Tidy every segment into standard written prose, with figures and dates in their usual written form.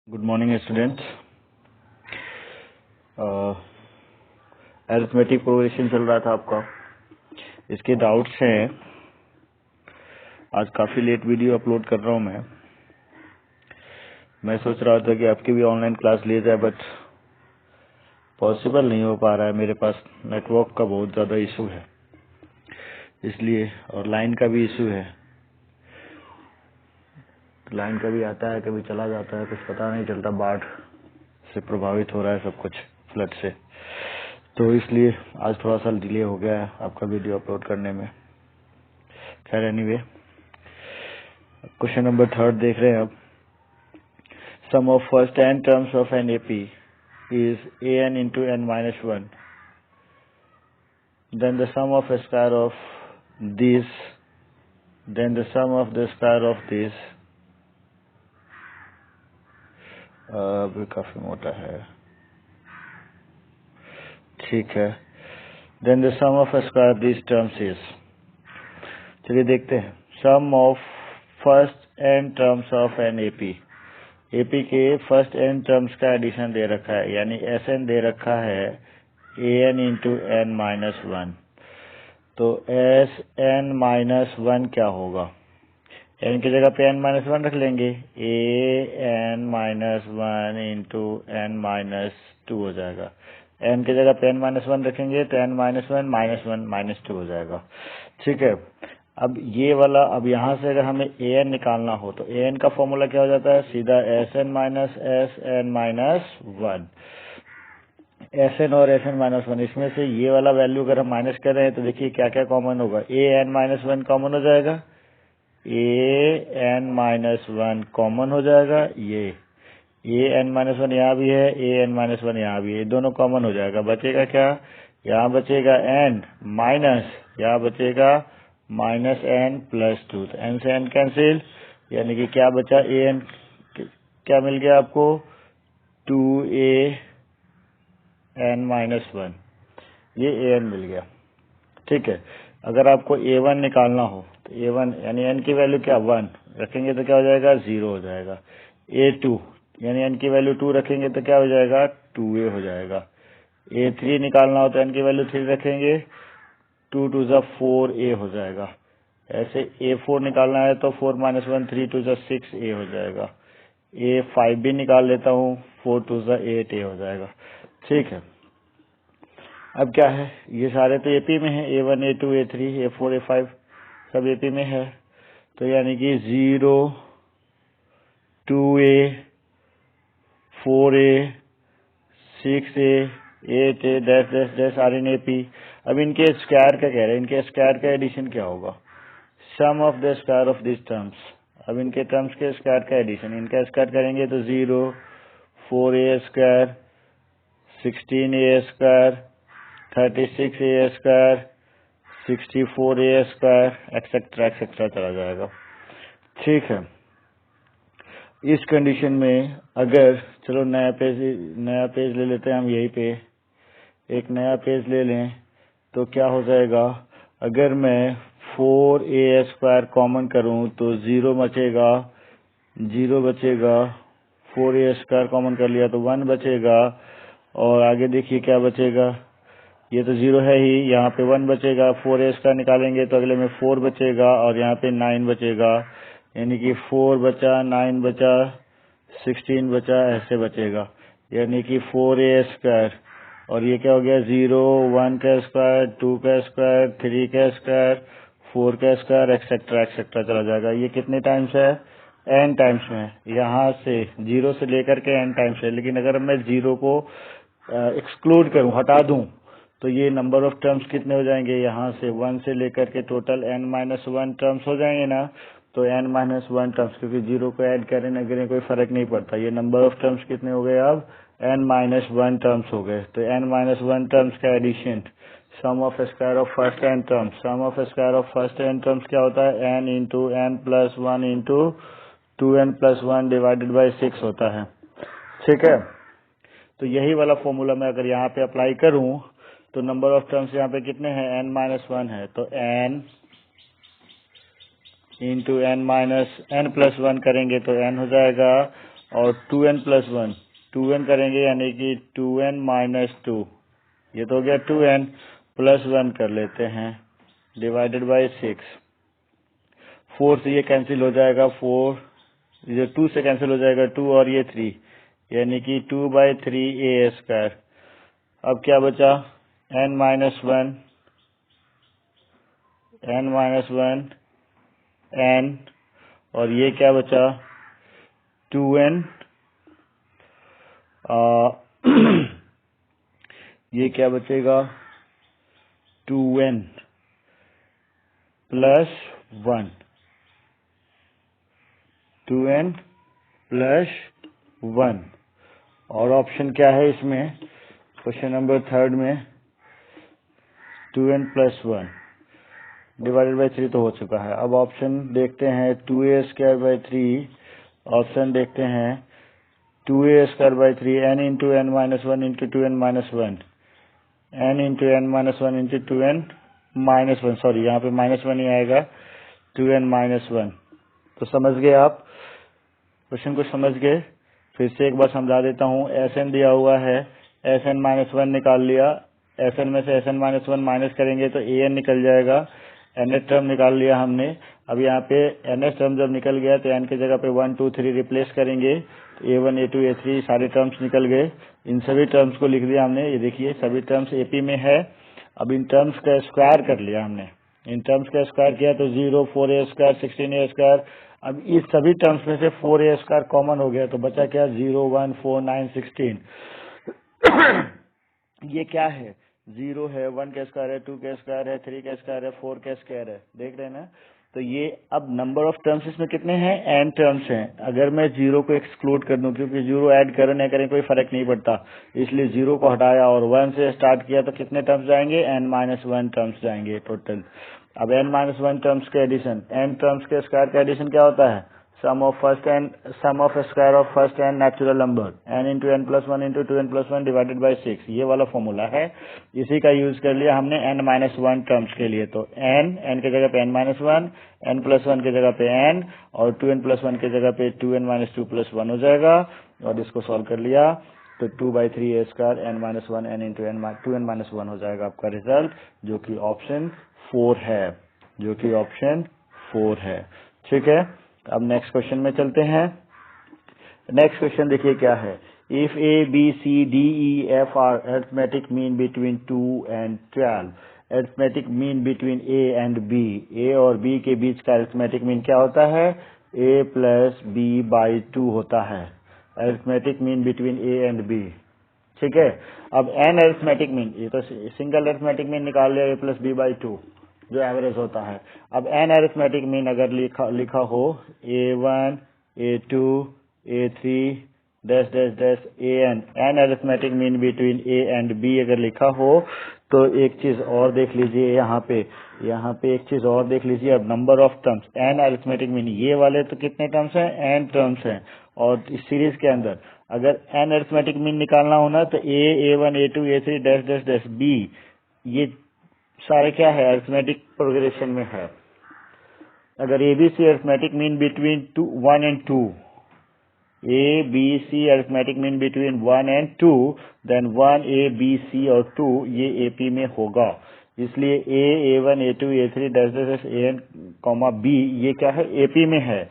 Good morning student. Arithmetic progression चल रहा था आपका, इसके डाउट्स हैं। आज काफ़ी लेट वीडियो अपलोड कर रहा हूँ मैं सोच रहा था कि आपकी भी ऑनलाइन क्लास ली जाए, बट पॉसिबल नहीं हो पा रहा है। मेरे पास नेटवर्क का बहुत ज़्यादा इशू है इसलिए, और लाइन का भी इशू है। लाइन का भी आता है, कभी चला जाता है, कुछ पता नहीं चलता। बाढ़ से प्रभावित हो रहा है सब कुछ, फ्लड से, तो इसलिए आज थोड़ा सा डिले हो गया है आपका वीडियो अपलोड करने में। खैर एनीवे, क्वेश्चन नंबर 3 देख रहे हैं अब। Sum of first n terms of an AP is an into n minus 1, then the sum of square of this, then the sum of the square of this, अभी काफी मोटा है, ठीक है। Then the sum of square of this terms is, चलिए देखते हैं। Sum of first n terms of an AP, AP के फर्स्ट n टर्म्स का एडिशन दे रखा है, यानी Sn दे रखा है an into n minus 1। तो Sn minus 1 क्या होगा? n की जगह पे n minus 1 रख लेंगे, an minus 1 into n minus 2 हो जाएगा। n की जगह पे n minus 1 रखेंगे तो n minus 1 minus 1 minus 2 हो जाएगा, ठीक है। अब ये वाला, अब यहाँ से अगर हमें an निकालना हो तो an का फॉर्मूला क्या हो जाता है? सीधा Sn minus Sn minus 1। Sn और Sn minus 1, इसमें से ये वाला वैल्यू अगर हम माइनस कर रहे हैं तो देखिए क्या क्या कॉमन होगा। an minus 1 कॉमन हो जाएगा, an minus 1 कॉमन हो जाएगा, ये an minus 1 यहाँ भी है, an minus 1 यहाँ भी है, दोनों कॉमन हो जाएगा। बचेगा क्या? यहाँ बचेगा n माइनस, यहाँ बचेगा माइनस n प्लस 2। तो n से n कैंसिल, यानी कि क्या बचा? an क्या मिल गया आपको? 2an minus 1, ये an मिल गया, ठीक है। अगर आपको a1 निकालना हो तो a1 यानी n की वैल्यू क्या 1 रखेंगे तो क्या हो जाएगा? 0 हो जाएगा। a2 यानी n की वैल्यू 2 रखेंगे तो क्या हो जाएगा? 2a हो जाएगा। a3 निकालना हो तो n की वैल्यू 3 रखेंगे, 2 2 जा 4a हो जाएगा। ऐसे a4 निकालना है तो 4 minus 1 3 2 जा 6a हो जाएगा। a5 भी निकाल लेता हूँ, 4 2 जा 8a हो जाएगा, ठीक है। अब क्या है, ये सारे तो एपी में है, a1 a2 a3 a4 a5 सब एपी में है। तो यानी कि 0 2a 4a 6a 8a dash dash dash are in AP. अब इनके स्क्वायर का कह रहे हैं, इनके स्क्वायर का एडिशन क्या होगा? Sum of the square of this terms. अब इनके टर्म्स के स्क्वायर का एडिशन, इनका स्क्वायर करेंगे तो 0 4a square 16a square 36a square 64a square etcetera etcetera चला जाएगा, ठीक है। इस कंडीशन में अगर, चलो नया पेज ले लेते हैं हम, यहीं पे एक नया पेज ले लें तो क्या हो जाएगा? अगर मैं 4a स्क्वायर कॉमन करूं तो 0 बचेगा, 0 बचेगा। 4a स्क्वायर कॉमन कर लिया तो 1 बचेगा, और आगे देखिए क्या बचेगा। ये तो 0 है ही, यहाँ पे 1 बचेगा। 4a स्क्वायर निकालेंगे तो अगले में 4 बचेगा, और यहाँ पे 9 बचेगा, यानी कि 4 बचा 9 बचा 16 बचा, ऐसे बचेगा। यानी कि 4a स्क्वायर, और ये क्या हो गया? 0 1 का स्क्वायर 2 का स्क्वायर 3 का स्क्वायर 4 का स्क्वायर एक्सेट्रा एक्सेट्रा चला जाएगा। ये कितने टाइम्स है? n टाइम्स में। यहाँ से 0 से लेकर के n टाइम्स है, लेकिन अगर मैं 0 को एक्सक्लूड करूं, हटा दूं, तो ये नंबर ऑफ टर्म्स कितने हो जाएंगे? यहाँ से 1 से लेकर के टोटल n minus 1 टर्म्स हो जाएंगे ना। तो n minus 1 टर्म्स, क्योंकि 0 को ऐड करें न करें कोई फर्क नहीं पड़ता। ये नंबर ऑफ टर्म्स कितने हो गए? अब n minus 1 टर्म्स हो गए। तो n minus 1 टर्म्स का addition, sum of square of first n terms. Sum of square of first n terms क्या होता है? n into n plus 1 into 2n plus 1 divided by 6 होता है, ठीक है। तो यही वाला फॉर्मूला मैं अगर यहाँ पे अप्लाई करूं तो नंबर ऑफ टर्म्स यहाँ पे कितने हैं? n minus 1 है, तो n इंटू n प्लस 1 करेंगे तो n हो जाएगा, और 2n+1, 2n करेंगे यानी कि 2n-2, ये तो हो गया 2n+1 कर लेते हैं डिवाइडेड बाई 6। 4 से ये कैंसिल हो जाएगा, 4 ये 2 से कैंसिल हो जाएगा 2 और ये 3, यानी कि 2/3a²। अब क्या बचा n-1 n, और ये क्या बचा 2n, ये क्या बचेगा 2n+1, 2n+1। और ऑप्शन क्या है इसमें, क्वेश्चन नंबर 3 में 2n+1 डिवाइडेड बाई 3 तो हो चुका है। अब ऑप्शन देखते हैं 2a²/3, ऑप्शन देखते हैं 2a²/3 n into n-1 into 2n-1, n into n-1 into 2n-1, sorry यहाँ पे -1 ही आएगा, 2n-1। तो समझ गए आप क्वेश्चन को, समझ गए। फिर से एक बार समझा देता हूँ। Sn दिया हुआ है, Sn-1 निकाल लिया, Sn में से Sn-1 माइनस करेंगे तो An निकल जाएगा, nth टर्म निकाल लिया हमने। अब यहाँ पे nth टर्म जब निकल गया तो n की जगह पे 1 2 3 रिप्लेस करेंगे, a1 a2 a3 सारे टर्म्स निकल गए। इन सभी टर्म्स को लिख दिया हमने, ये देखिए सभी टर्म्स AP में है। अब इन टर्म्स का स्क्वायर कर लिया हमने, इन टर्म्स का स्क्वायर किया तो 0 4a², 16a²। अब इस सभी टर्म्स में से 4a² कॉमन हो गया तो बचा क्या 0 1 4 9 16। ये क्या है, 0 है, 1 का स्क्वायर है, 2 का स्क्वायर है, 3 का स्क्वायर है, 4 का स्क्वायर है, देख रहे हैं ना। तो ये अब नंबर ऑफ टर्म्स इसमें कितने हैं, n टर्म्स हैं। अगर मैं 0 को एक्सक्लूड कर दूं, क्योंकि 0 ऐड करें न करें कोई फर्क नहीं पड़ता, इसलिए 0 को हटाया और 1 से स्टार्ट किया तो कितने टर्म्स जाएंगे, n-1 टर्म्स जाएंगे टोटल। अब n-1 टर्म्स के एडिशन, n टर्म्स के स्क्वायर का एडिशन क्या होता है, sum of square of first n natural number, n into n+1 into 2n+1 divided by 6, ये वाला फॉर्मूला है। इसी का यूज कर लिया हमने n-1 टर्म्स के लिए। तो n की जगह पे n-1, n+1 की जगह पे n, और 2n+1 की जगह पे 2n-2+1 हो जाएगा। और इसको सॉल्व कर लिया तो 2/3a² n-1 n into 2n-1 हो जाएगा आपका रिजल्ट, जो कि ऑप्शन 4 है, जो कि ऑप्शन 4 है। ठीक है, अब नेक्स्ट क्वेश्चन में चलते हैं। नेक्स्ट क्वेश्चन देखिए क्या है, if A B C D E F are arithmetic mean between 2 and 12, arithmetic mean between A and B, A और B के बीच का अरिथमेटिक मीन क्या होता है, A + B/2 होता है, arithmetic mean between A and B। ठीक है, अब n अरिथमेटिक मीन, ये तो सिंगल अरिथमेटिक मीन निकाल लिया A + B/2 जो एवरेज होता है। अब n अरिथमेटिक मीन अगर लिखा हो A1 A2 A3 an, n arithmetic mean between A and B अगर लिखा हो तो एक चीज और देख लीजिए, यहाँ पे एक चीज और देख लीजिए। अब number of terms, n arithmetic mean, ये वाले तो कितने टर्म्स हैं, n टर्म्स हैं। और इस सीरीज के अंदर अगर n अरिथमेटिक मीन निकालना हो ना तो A A1 A2 A3 B, ये सारे क्या है, अरिथमेटिक प्रोग्रेशन में है। अगर ABC arithmetic mean between 1 and 2, ABC arithmetic mean between 1 and 2, then 1 A B C और 2 ये AP में होगा। इसलिए A A1 A2 A3 an, B ये क्या है, AP में है।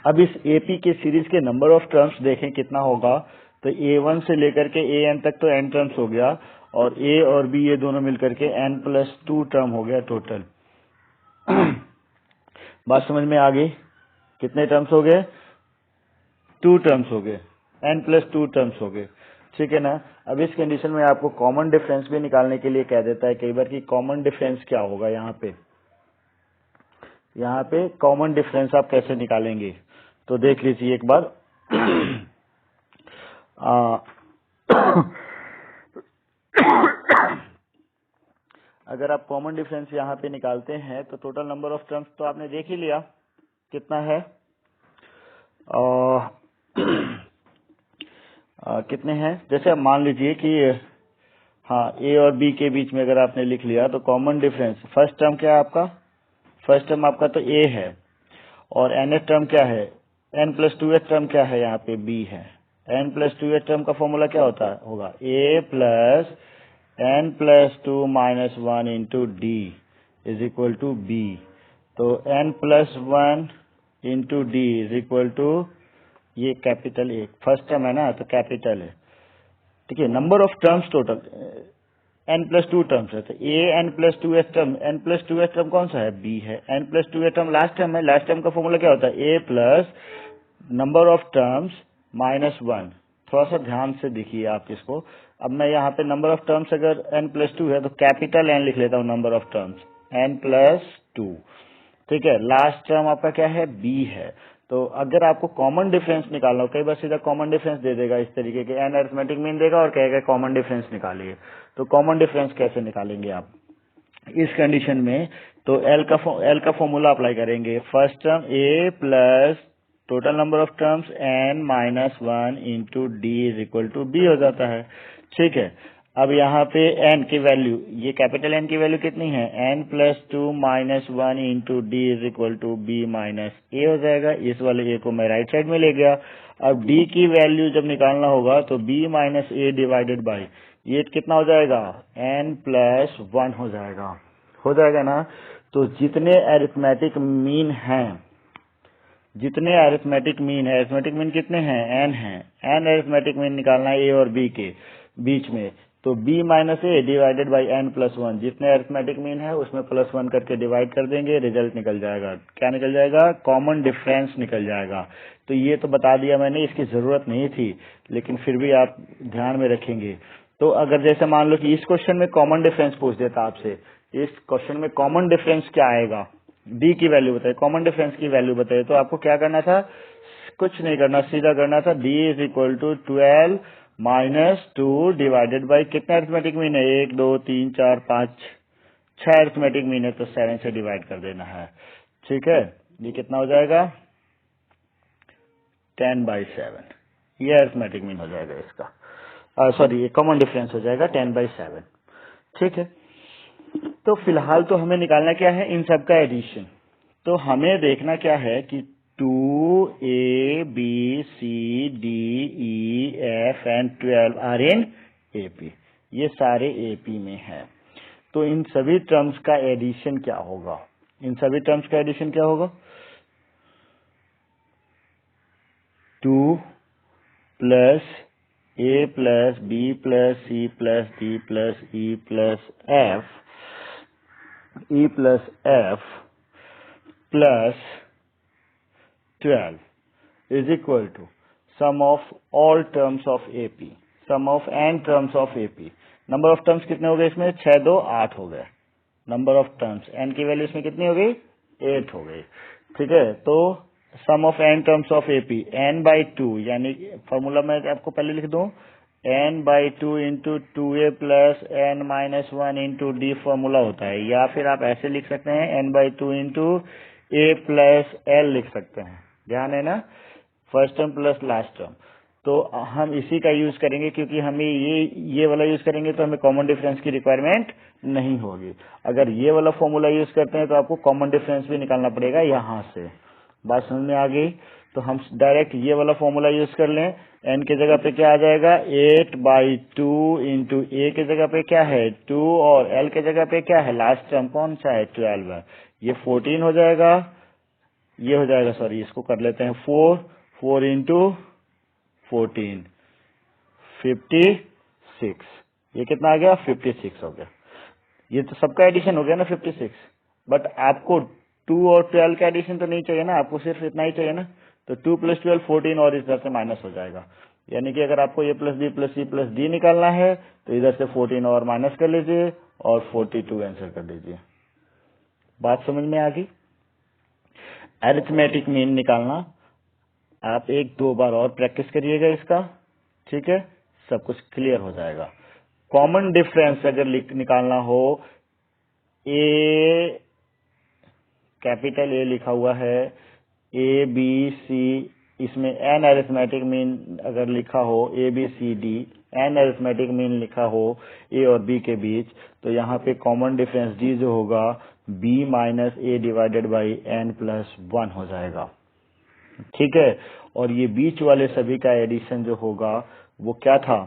अब इस AP के सीरीज के नंबर ऑफ टर्म्स देखें कितना होगा, तो A1 से लेकर के AN तक तो n टर्म्स हो गया, और A और B ये दोनों मिलकर के n+2 टर्म हो गया टोटल। बात समझ में आ गई, कितने टर्म्स हो गए, 2 टर्म्स हो गए, n+2 टर्म्स हो गए। ठीक है ना। अब इस कंडीशन में आपको कॉमन डिफरेंस भी निकालने के लिए कह देता है कई बार कि कॉमन डिफरेंस क्या होगा। यहाँ पे कॉमन डिफरेंस आप कैसे निकालेंगे, तो देख लीजिए एक बार। अगर आप कॉमन डिफरेंस यहाँ पे निकालते हैं तो टोटल नंबर ऑफ टर्म्स तो आपने देख ही लिया कितना है, कितने हैं। जैसे आप मान लीजिए कि हाँ A और B के बीच में अगर आपने लिख लिया तो कॉमन डिफरेंस, फर्स्ट टर्म क्या है आपका, फर्स्ट टर्म आपका तो A है, और nth टर्म क्या है, एन प्लस टू टर्म क्या है, यहाँ पे बी है। एन प्लस टू टर्म का फॉर्मूला क्या होगा, a plus n plus two minus one into D is equal to b. तो n plus one into D is equal to, ये कैपिटल ए फर्स्ट टर्म है ना, तो capital है, ठीक है। Number of terms total n plus two terms है, तो a n plus two term, n plus two term कौन सा है, बी है। N plus two term last term है, लास्ट टर्म का फॉर्मूला क्या होता है, a plus number of terms minus one. थोड़ा सा ध्यान से देखिए आप इसको। अब मैं यहाँ पे नंबर ऑफ टर्म्स अगर एन प्लस टू है तो कैपिटल एन लिख लेता हूँ, number of terms N plus two, ठीक है। लास्ट टर्म आपका क्या है, बी है। तो अगर आपको कॉमन डिफरेंस निकालना हो, कई बार सीधा कॉमन डिफरेंस दे देगा इस तरीके के, एन अरिथमेटिक मीन देगा और कहेगा कॉमन डिफरेंस निकालिए। तो कॉमन डिफरेंस कैसे निकालेंगे आप इस कंडीशन में, तो एल का फॉर्मूला अप्लाई करेंगे। First term A plus total number of terms N minus one into D is equal to B हो जाता है, ठीक है। अब यहाँ पे एन की वैल्यू, ये कैपिटल एन की वैल्यू कितनी है, n plus two minus one into D is equal to b minus a हो जाएगा। इस वाले ए को मैं राइट साइड में ले गया। अब डी की वैल्यू जब निकालना होगा तो B minus A divided by ये कितना हो जाएगा, एन प्लस वन हो जाएगा ना। तो जितने अरिथमेटिक मीन हैं, जितने अरिथमेटिक मीन है, अरिथमेटिक मीन कितने हैं, एन है, एन अरिथमेटिक मीन निकालना है ए और बी के बीच में, तो B minus A divided by N plus one, जितने अरिथमेटिक मीन है उसमें प्लस वन करके डिवाइड कर देंगे, रिजल्ट निकल जाएगा। क्या निकल जाएगा, कॉमन डिफरेंस निकल जाएगा। तो ये तो बता दिया मैंने, इसकी जरूरत नहीं थी, लेकिन फिर भी आप ध्यान में रखेंगे। तो अगर जैसे मान लो कि इस क्वेश्चन में कॉमन डिफरेंस पूछ देता आपसे, इस क्वेश्चन में कॉमन डिफरेंस क्या आएगा, डी की वैल्यू बताइए, कॉमन डिफरेंस की वैल्यू बताइए, तो आपको क्या करना था, कुछ नहीं करना, सीधा करना था D is equal to 12 minus two divided by कितने अरिथमेटिक मीन है, 1 2 3 4 5 6 अरिथमेटिक मीन है, तो 7 से डिवाइड कर देना है, ठीक है। ये कितना हो जाएगा, 10/7, ये अरिथमेटिक मीन हो जाएगा इसका, सॉरी ये कॉमन डिफरेंस हो जाएगा 10/7, ठीक है। तो फिलहाल तो हमें निकालना क्या है, इन सब का एडिशन। तो हमें देखना क्या है कि 2a b c d e f and 12 are in AP, ये सारे AP में है। तो इन सभी टर्म्स का एडिशन क्या होगा, इन सभी टर्म्स का एडिशन क्या होगा, 2 plus a plus b plus c plus d plus e plus f plus 12 is equal to sum of all terms of AP, sum of n terms of AP। Number of terms कितने हो गए इसमें, 6 2 8 हो गए। Number of terms n की value इसमें कितनी हो गई, 8 हो गई, ठीक है। तो sum of n terms of AP n/2, यानी फॉर्मूला मैं आपको पहले लिख दूं, n/2 into 2a plus n minus one into d formula होता है, या फिर आप ऐसे लिख सकते हैं n/2 into a plus l लिख सकते हैं, ध्यान है ना, first term plus last term. तो हम इसी का यूज करेंगे, क्योंकि हमें ये वाला यूज करेंगे तो हमें कॉमन डिफरेंस की रिक्वायरमेंट नहीं होगी। अगर ये वाला फॉर्मूला यूज करते हैं तो आपको कॉमन डिफरेंस भी निकालना पड़ेगा यहाँ से। बात समझ में आ गई, तो हम डायरेक्ट ये वाला फॉर्मूला यूज कर लें। एन की जगह पे क्या आ जाएगा, 8/2 इंटू ए की जगह पे क्या है 2, और एल की जगह पे क्या है, लास्ट टर्म कौन सा है 12 है, ये 14 हो जाएगा, ये हो जाएगा, सॉरी इसको कर लेते हैं 4 इंटू 14 56, ये कितना आ गया 56 हो गया। ये तो सबका एडिशन हो गया ना 56, बट आपको 2 और 12 का एडिशन तो नहीं चाहिए ना, आपको सिर्फ इतना ही चाहिए ना। तो 2 + 12 14 और इधर से माइनस हो जाएगा, यानी कि अगर आपको a plus b plus c plus d निकालना है तो इधर से 14 और माइनस कर लीजिए और 42 आंसर कर दीजिए। बात समझ में आ गई। अरिथमेटिक मीन निकालना आप 1-2 बार और प्रैक्टिस करिएगा इसका, ठीक है, सब कुछ क्लियर हो जाएगा। कॉमन डिफरेंस अगर निकालना हो, ए कैपिटल ए लिखा हुआ है, ए बी सी, इसमें एन अरिथमेटिक मीन अगर लिखा हो, A B C D, N arithmetic mean लिखा हो ए और बी के बीच, तो यहाँ पे कॉमन डिफरेंस डी जो होगा B minus A divided by N plus 1 हो जाएगा। ठीक है। और ये बीच वाले सभी का एडिशन जो होगा वो क्या था,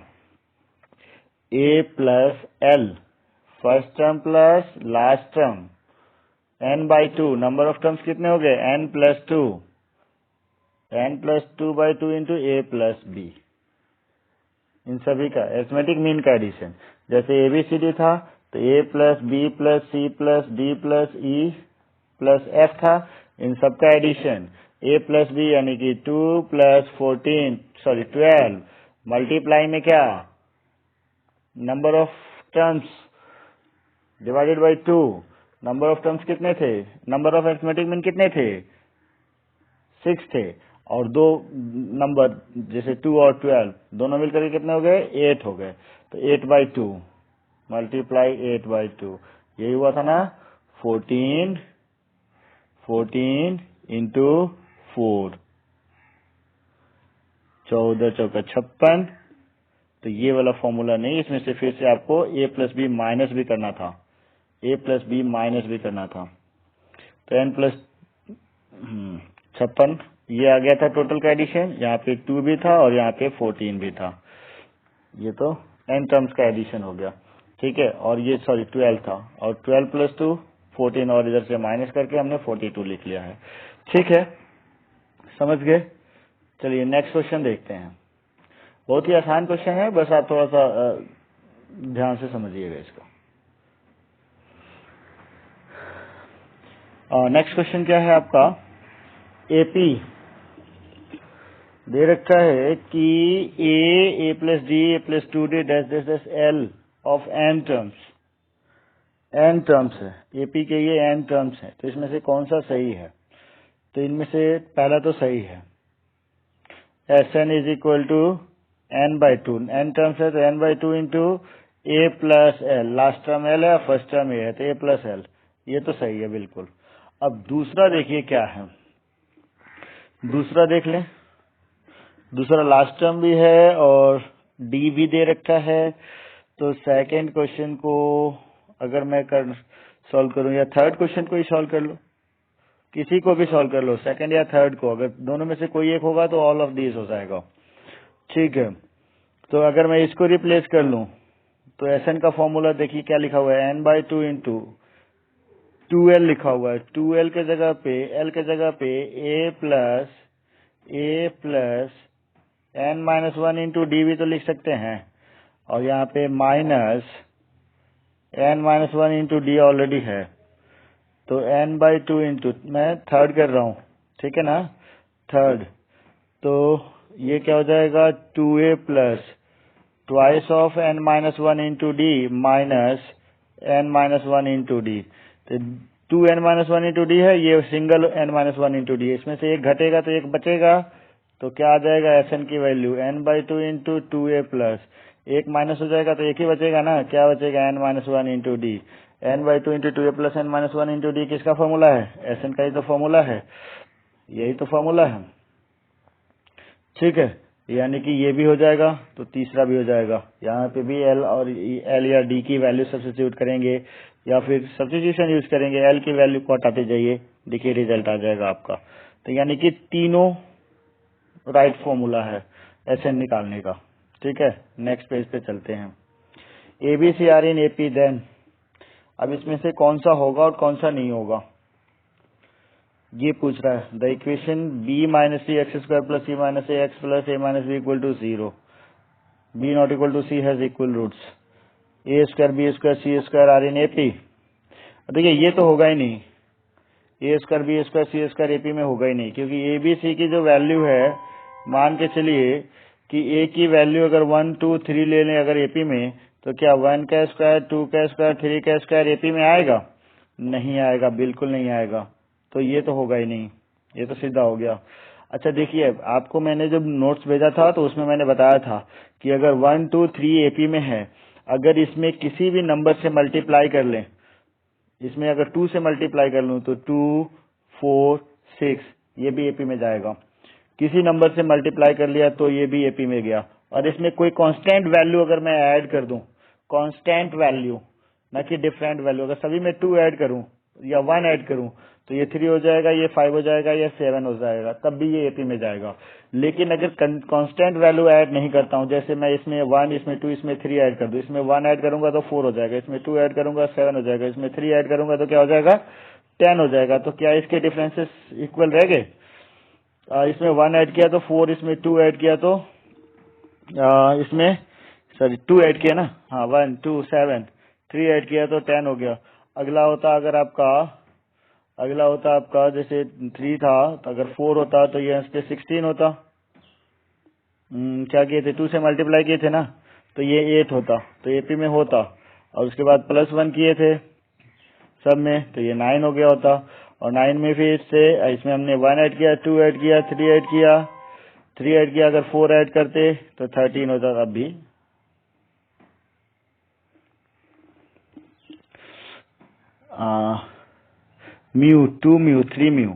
a plus l, first term plus last term, n/2, number of terms कितने हो गए, n+2, n+2/2 इंटू ए प्लस बी, इन सभी का एरिथमेटिक मीन का एडिशन। जैसे ABCD था तो A plus b plus c plus d plus e plus f था, इन सब का एडिशन। A प्लस बी यानी कि 2 प्लस 12 मल्टीप्लाई में क्या, number of terms divided by 2, number of terms कितने थे, नंबर ऑफ एरिथमेटिक मीन कितने थे, 6 थे। और दो नंबर जैसे 2 और 12 दोनों मिलकर के कितने हो गए, 8 हो गए। तो 8/2 मल्टीप्लाई 8/2, यही हुआ था ना 14 इंटू 4, 14 चौका 56। तो ये वाला फॉर्मूला नहीं, इसमें से फिर से आपको a प्लस बी माइनस भी करना था, a प्लस बी माइनस भी करना था। तो n प्लस 56 ये आ गया था टोटल का एडिशन, यहाँ पे 2 भी था और यहाँ पे 14 भी था, ये तो n टर्म्स का एडिशन हो गया। ठीक है, और ये 12 था, और 12 प्लस 2 14, और इधर से माइनस करके हमने 42 लिख लिया है। ठीक है, समझ गए। चलिए नेक्स्ट क्वेश्चन देखते हैं। बहुत ही आसान क्वेश्चन है, बस आप थोड़ा सा ध्यान से समझिएगा इसको। नेक्स्ट क्वेश्चन क्या है आपका, एपी दे रखा है कि a plus d, a plus 2d dash dash dash l of n terms, n terms है, एपी के ये n टर्म्स है, तो इसमें से कौन सा सही है। तो इनमें से पहला तो सही है, Sn is equal to n/2, n terms है तो n/2 इंटू ए plus l, last term l है फर्स्ट टर्म ए है तो ए प्लस एल, ये तो सही है बिल्कुल। अब दूसरा देखिए क्या है, दूसरा देख लें। दूसरा लास्ट टर्म भी है और डी भी दे रखा है। तो सेकंड क्वेश्चन को अगर मैं सॉल्व करूं, या थर्ड क्वेश्चन को ही सॉल्व कर लो, किसी को भी सॉल्व कर लो, सेकंड या थर्ड को, अगर दोनों में से कोई एक होगा तो ऑल ऑफ दीज हो जाएगा। ठीक है, तो अगर मैं इसको रिप्लेस कर लूं तो Sn का फॉर्मूला देखिए क्या लिखा हुआ है, n/2 इंटू 2l लिखा हुआ है, 2l के जगह पे, l के जगह पे a plus n-1 into D भी तो लिख सकते हैं, और यहाँ पे minus n-1 into D already है, तो n/2 इंटू, मैं थर्ड कर रहा हूँ, ठीक है ना, थर्ड। तो ये क्या हो जाएगा, 2a plus twice of n-1 into D minus n-1 into D. तो 2n-1 इंटू डी है, ये सिंगल n-1 इंटू डी, इसमें से एक घटेगा तो एक बचेगा, तो क्या आ जाएगा Sn की value n/2 into 2a plus, एक माइनस हो जाएगा तो एक ही बचेगा ना, क्या बचेगा n-1 into D, n/2 into 2a plus n-1 into D किसका फॉर्मूला है, Sn का ही तो फॉर्मूला है, यही तो फॉर्मूला है। ठीक है, यानी कि ये भी हो जाएगा तो तीसरा भी हो जाएगा, यहाँ पे भी एल और एल या डी की वैल्यू सब्स्टिट्यूट करेंगे या फिर सब्स्टिट्यूशन यूज करेंगे, एल की वैल्यू को हटाते जाइए, देखिए रिजल्ट आ जाएगा आपका। तो यानी कि तीनों राइट फॉर्मूला है Sn निकालने का। ठीक है, नेक्स्ट पेज पे चलते हैं। ABC are in AP, then अब इसमें से कौन सा होगा और कौन सा नहीं होगा, ये पूछ रहा है। The equation b minus C X square plus C minus A X plus A minus B equal to 0, B not equal to C has equal roots, A square B square C square are in AP. देखिए ये तो होगा ही नहीं, A square B square C square AP में होगा ही नहीं, क्योंकि ए बी सी की जो वैल्यू है, मान के चलिए कि ए की वैल्यू अगर 1 2 3 ले लें अगर एपी में, तो क्या 1 का स्क्वायर 2 का स्क्वायर 3 का स्क्वायर एपी में आएगा, नहीं आएगा, बिल्कुल नहीं आएगा, तो ये तो होगा ही नहीं, ये तो सीधा हो गया। अच्छा देखिए, आपको मैंने जब नोट्स भेजा था तो उसमें मैंने बताया था कि अगर 1 2 3 एपी में है, अगर इसमें किसी भी नंबर से मल्टीप्लाई कर लें, इसमें अगर 2 से मल्टीप्लाई कर लूं तो 2 4 6 ये भी एपी में जाएगा, किसी नंबर से मल्टीप्लाई कर लिया तो ये भी एपी में गया, और इसमें कोई कांस्टेंट वैल्यू अगर मैं ऐड कर दूं, कांस्टेंट वैल्यू ना कि डिफरेंट वैल्यू, अगर सभी में 2 ऐड करूं या 1 ऐड करूं तो ये 3 हो जाएगा, ये 5 हो जाएगा, ये 7 हो जाएगा, तब भी ये एपी में जाएगा। लेकिन अगर कांस्टेंट वैल्यू ऐड नहीं करता हूं, जैसे मैं इसमें 1, इसमें 2, इसमें 3 ऐड कर दूं, इसमें 1 ऐड करूंगा तो 4 हो जाएगा, इसमें 2 ऐड करूंगा 7 हो जाएगा, इसमें 3 ऐड करूंगा तो क्या हो जाएगा 10 हो जाएगा। तो क्या इसके डिफरेंसेस इक्वल रह गए? इसमें 1 ऐड किया तो 4, इसमें 2 ऐड किया तो इसमें सॉरी 2 ऐड किया ना, हाँ 1 2 7, 3 ऐड किया तो 10 हो गया। अगला होता आपका जैसे 3 था तो अगर 4 होता तो ये इस पे 16 होता। क्या किए थे 2 से मल्टीप्लाई किए थे ना, तो ये 8 होता, तो एपी में होता। और उसके बाद +1 किए थे सब में तो ये 9 हो गया होता। और 9 में फिर से इसमें हमने 1 ऐड किया, 2 ऐड किया, 3 ऐड किया, अगर 4 ऐड करते तो 13 होता। अब भी म्यू 2 म्यू 3 म्यू।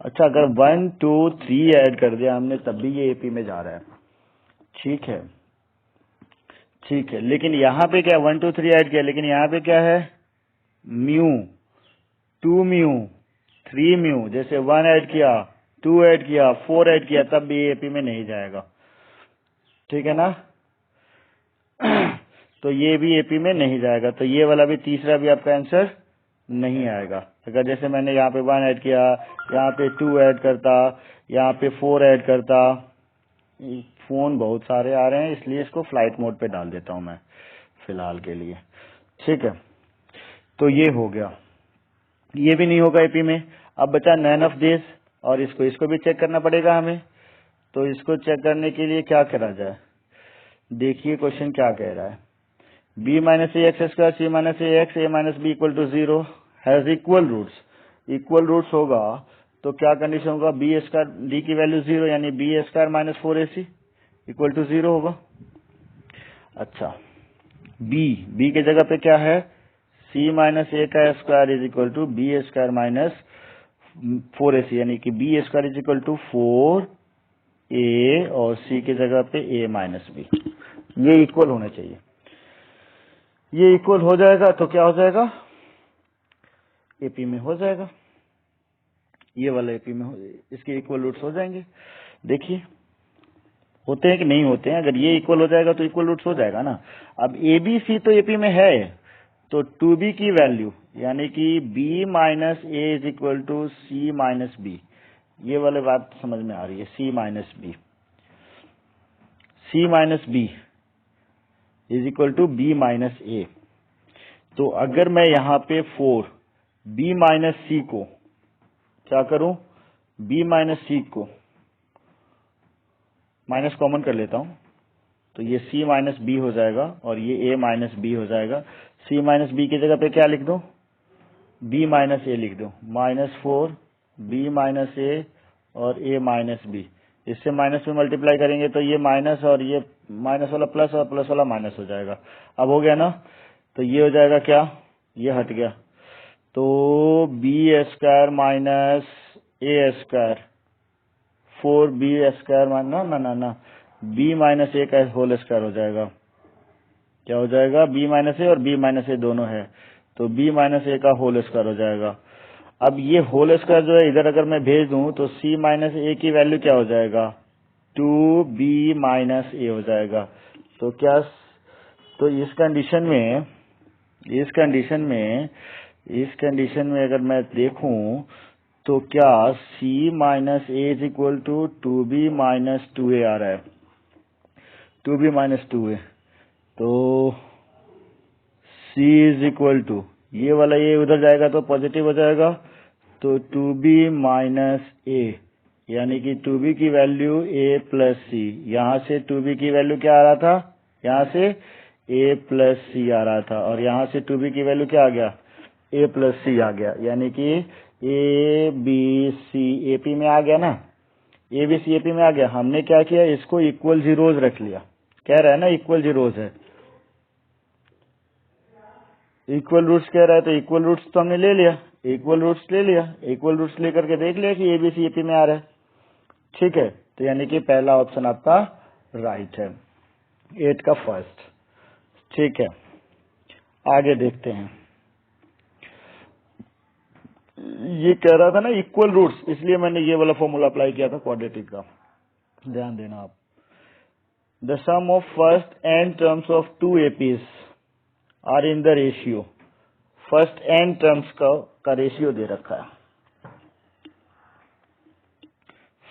अच्छा अगर 1 2 3 ऐड कर दिया हमने तब भी ये एपी में जा रहा है। ठीक है ठीक है, लेकिन यहाँ पे क्या 1 2 3 ऐड किया, लेकिन यहाँ पे क्या है म्यू 2 म्यू 3 म्यू। जैसे 1 ऐड किया, 2 ऐड किया, 4 ऐड किया, तब भी एपी में नहीं जाएगा। ठीक है ना तो ये भी एपी में नहीं जाएगा, तो ये वाला भी तीसरा भी आपका आंसर नहीं आएगा। अगर जैसे मैंने यहाँ पे 1 ऐड किया, यहाँ पे 2 ऐड करता, यहाँ पे 4 ऐड करता। फोन बहुत सारे आ रहे हैं इसलिए इसको फ्लाइट मोड पे डाल देता हूँ मैं फिलहाल के लिए। ठीक है, तो ये हो गया, ये भी नहीं होगा एपी में। अब बचा नन ऑफ दिस, और इसको भी चेक करना पड़ेगा हमें। तो इसको चेक करने के लिए क्या करा जाए, देखिए क्वेश्चन क्या कह रहा है। b minus A X square C minus A X A minus B equal to 0 has equal roots. Equal roots होगा तो क्या कंडीशन होगा, बी स्क्वायर डी की वैल्यू 0 यानी B square minus 4ac equal to 0 होगा। अच्छा बी के जगह पे क्या है, c माइनस ए का square is equal to B square minus 4ac यानी कि B square is equal to 4a और c की जगह पे a माइनस बी। ये इक्वल होना चाहिए। ये इक्वल हो जाएगा तो क्या हो जाएगा, एपी में हो जाएगा। ये वाला एपी में इसके इक्वल रूट्स हो जाएंगे। देखिए होते हैं कि नहीं होते हैं। अगर ये इक्वल हो जाएगा तो इक्वल रूट्स हो जाएगा ना। अब ए बी सी तो एपी में है, तो 2b की वैल्यू यानी कि b minus A is equal to c minus B, ये वाली बात समझ में आ रही है। C minus b is equal to b minus a. तो अगर मैं यहाँ पे 4 b माइनस सी को क्या करूं, b माइनस सी को माइनस कॉमन कर लेता हूं तो ये c माइनस बी हो जाएगा और ये a माइनस बी हो जाएगा। c माइनस बी की जगह पे क्या लिख दूं, b माइनस ए लिख दूं, -4 b माइनस ए और a माइनस बी। इससे माइनस में मल्टीप्लाई करेंगे तो ये माइनस और ये माइनस वाला प्लस और प्लस वाला माइनस हो जाएगा। अब हो गया ना, तो ये हो जाएगा क्या, ये हट गया, तो बी स्क्वायर माइनस ए स्क्वायर 4b स्क्वायर ना बी माइनस ए का होल स्क्वायर हो जाएगा। क्या हो जाएगा, b माइनस ए और b माइनस ए दोनों है तो b माइनस ए का होल स्क्वायर हो जाएगा। अब ये होल स्क्वायर जो है इधर अगर मैं भेज दूं तो c माइनस ए की वैल्यू क्या हो जाएगा, 2b माइनस ए हो जाएगा। तो क्या, तो इस कंडीशन में अगर मैं देखूं तो क्या c minus A is equal to 2b minus 2a आ रहा है, 2b माइनस 2a। तो c इज इक्वल टू ये वाला ये उधर जाएगा तो पॉजिटिव हो जाएगा, तो 2b माइनस a यानी कि 2b की वैल्यू a प्लस सी। यहाँ से 2b की वैल्यू क्या आ रहा था, यहाँ से a प्लस सी आ रहा था और यहाँ से 2b की वैल्यू क्या आ गया, a प्लस सी आ गया, यानी कि a b c AP में आ गया ना, a b c AP में आ गया। हमने क्या किया, इसको इक्वल जीरोज रख लिया, कह रहा है ना इक्वल जीरोज है, इक्वल रूट्स कह रहा है तो इक्वल रूट्स तो हमने ले लिया, इक्वल रूट्स लेकर के देख लिया कि एबीसी एपी में आ रहा है। ठीक है, तो यानी कि पहला ऑप्शन आपका राइट है, 8 का फर्स्ट। ठीक है, आगे देखते हैं। ये कह रहा था ना इक्वल रूट्स, इसलिए मैंने ये वाला फॉर्मूला अप्लाई किया था क्वाड्रेटिक का, ध्यान देना आप। The sum of first N terms of two APs are in the ratio, first N terms का रेशियो दे रखा है,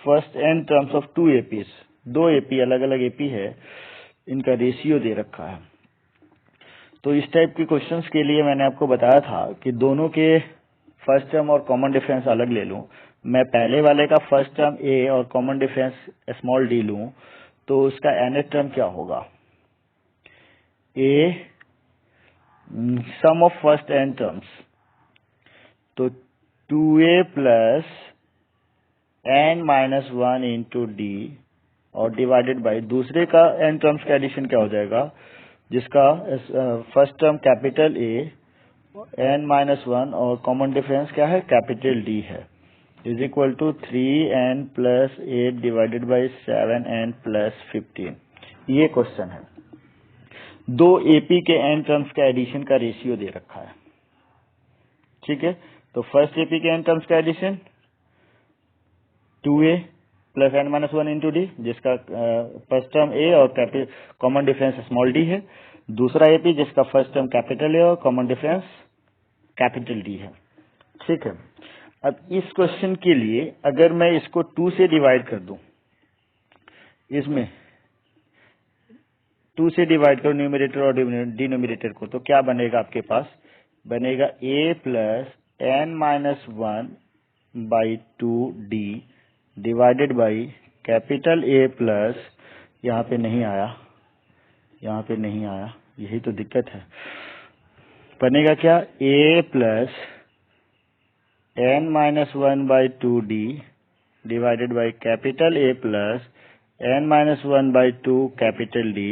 first N terms of two APs, दो एपी अलग अलग एपी है, इनका रेशियो दे रखा है। तो इस टाइप के क्वेश्चंस के लिए मैंने आपको बताया था कि दोनों के फर्स्ट टर्म और कॉमन डिफरेंस अलग ले लूं, मैं पहले वाले का फर्स्ट टर्म ए और कॉमन डिफरेंस स्मॉल डी लूं, तो उसका nth टर्म क्या होगा, A sum of first N terms, तो 2a plus N minus 1 into D और डिवाइडेड बाई दूसरे का एन टर्म्स का एडिशन क्या हो जाएगा, जिसका first term capital A N minus 1 और कॉमन डिफरेंस क्या है कैपिटल डी है, is equal to 3n plus 8 divided by 7n plus 15। ये क्वेश्चन है, दो एपी के एन टर्म्स का एडिशन का रेशियो दे रखा है, ठीक है। तो फर्स्ट एपी के एन टर्म्स का addition 2a plus N minus 1 into D, जिसका फर्स्ट टर्म ए और कॉमन डिफरेंस स्मॉल डी है, दूसरा एपी जिसका फर्स्ट टर्म कैपिटल ए और कॉमन डिफरेंस कैपिटल डी है, ठीक है। अब इस क्वेश्चन के लिए अगर मैं इसको 2 से डिवाइड कर दूं, इसमें 2 से डिवाइड करो न्यूमरेटर और डिनोमिनेटर को, तो क्या बनेगा आपके पास, बनेगा a plus N minus 1 by 2 D divided by capital A plus, यहाँ पे नहीं आया, यहाँ पे नहीं आया, यही तो दिक्कत है, बनेगा क्या a plus N minus 1 by 2 D divided by capital A plus N minus 1 by 2 capital D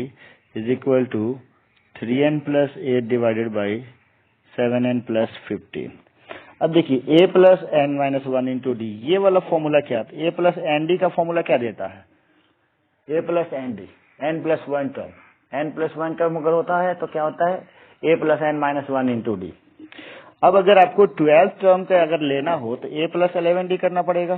is equal to 3n plus 8 divided by 7n plus 15। अब देखिए a plus N minus 1 into d, ये वाला formula क्या है, a plus n d का formula क्या देता है, a plus n d, n plus 1 term, n plus 1 term अगर होता है तो क्या होता है a plus N minus 1 into d. अब अगर आपको 12 टर्म का अगर लेना हो तो a प्लस 11 डी करना पड़ेगा,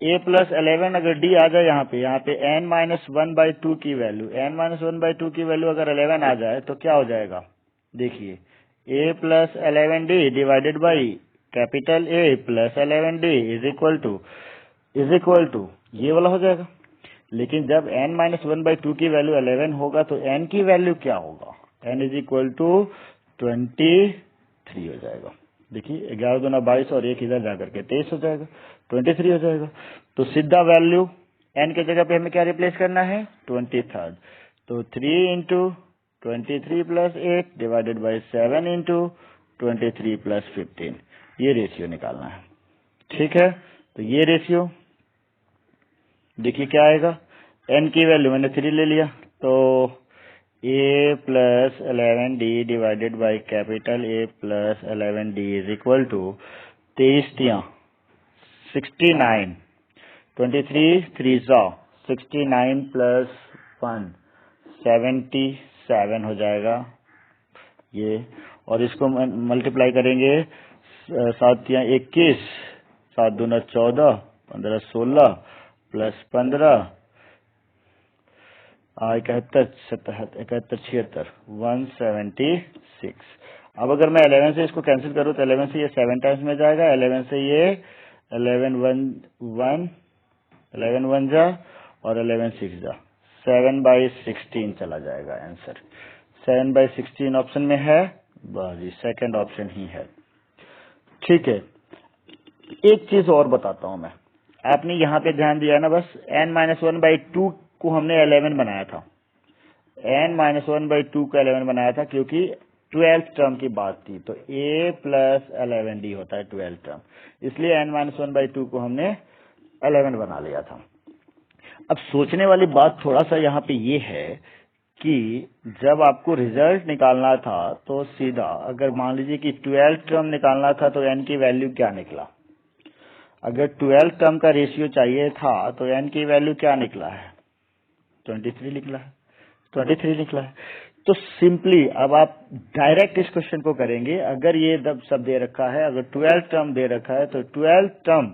a प्लस 11 अगर डी आ जाए यहाँ पे n माइनस 1 बाई 2 की वैल्यू, n माइनस 1 बाई 2 की वैल्यू अगर 11 आ जाए तो क्या हो जाएगा, देखिए a plus 11 d divided by capital A plus 11 d is equal to ये वाला हो जाएगा। लेकिन जब n माइनस 1 बाई 2 की वैल्यू 11 होगा तो n की वैल्यू क्या होगा, n इज इक्वल टू 23 हो जाएगा। देखिए 11 दूना 22 और एक इधर जाकर के 23 हो जाएगा, 23 हो जाएगा। तो सीधा वैल्यू n के जगह पे हमें क्या रिप्लेस करना है 23, तो 3 into 23 plus 8 divided by 7 into 23 plus 15, ये रेशियो निकालना है, ठीक है। तो ये रेशियो देखिए क्या आएगा, n की वैल्यू मैंने 3 ले लिया, तो a plus 11 d divided by capital A plus 11 d is equal to 23 69, 23 3 69 plus 1 77 हो जाएगा ये, और इसको मल्टीप्लाई करेंगे 7 या 21, 7 दूना 14, 15 16 प्लस 15 71 76 176। अब अगर मैं 11 से इसको कैंसिल करूं तो 11 से ये 7 टाइम्स में जाएगा, 11 से ये 11 1 जा और 11 6 जा, 7/16 चला जाएगा आंसर, 7/16 ऑप्शन में है, बस जी सेकंड ऑप्शन ही है, ठीक है। एक चीज और बताता हूं मैं, आपने यहाँ पे ध्यान दिया ना, बस n-1/2 को हमने 11 बनाया था, n-1/2 को 11 बनाया था क्योंकि 12th टर्म की बात थी, तो a प्लस 11 डी होता है 12th टर्म, इसलिए n-1/2 को हमने 11 बना लिया था। अब सोचने वाली बात थोड़ा सा यहाँ पे ये है कि जब आपको रिजल्ट निकालना था तो सीधा अगर मान लीजिए कि 12th टर्म निकालना था तो n की वैल्यू क्या निकला, अगर 12th टर्म का रेशियो चाहिए था तो n की वैल्यू क्या निकला है 23 निकला है, 23 निकला है। तो सिंपली अब आप डायरेक्ट इस क्वेश्चन को करेंगे। अगर ये सब दे रखा है, अगर 12 टर्म दे रखा है, तो 12 टर्म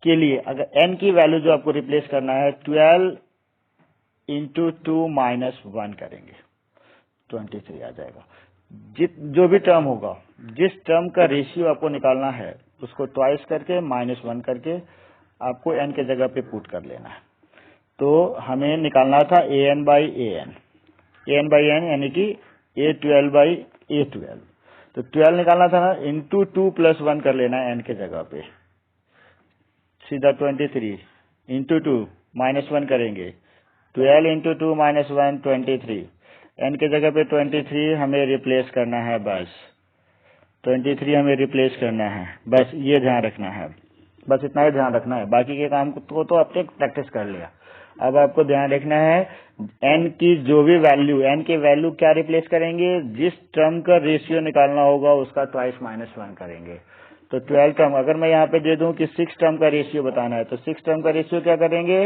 के लिए अगर n की वैल्यू जो आपको रिप्लेस करना है 12 इंटू 2 माइनस 1 करेंगे, 23 आ जाएगा। जो भी टर्म होगा, जिस टर्म का रेशियो आपको निकालना है उसको ट्वाइस करके माइनस 1 करके आपको n के जगह पे पुट कर लेना है। तो हमें निकालना था an बाई an यानी कि a12 बाई a12। तो 12 निकालना था ना, इंटू 2 प्लस 1 कर लेना है n के जगह पे, सीधा 23 इंटू 2 माइनस 1 करेंगे, 12 इंटू 2 माइनस 1 23, n के जगह पे 23 हमें रिप्लेस करना है, बस 23 हमें रिप्लेस करना है, बस ये ध्यान रखना है, बस इतना ही ध्यान रखना है। बाकी के काम को तो आपने प्रैक्टिस कर लिया। अब आपको ध्यान रखना है n की जो भी वैल्यू, n की वैल्यू क्या रिप्लेस करेंगे, जिस टर्म का रेशियो निकालना होगा उसका ट्वाइस माइनस 1 करेंगे। तो 12 टर्म अगर मैं यहाँ पे दे दूं कि 6 टर्म का रेशियो बताना है, तो 6 टर्म का रेशियो क्या करेंगे,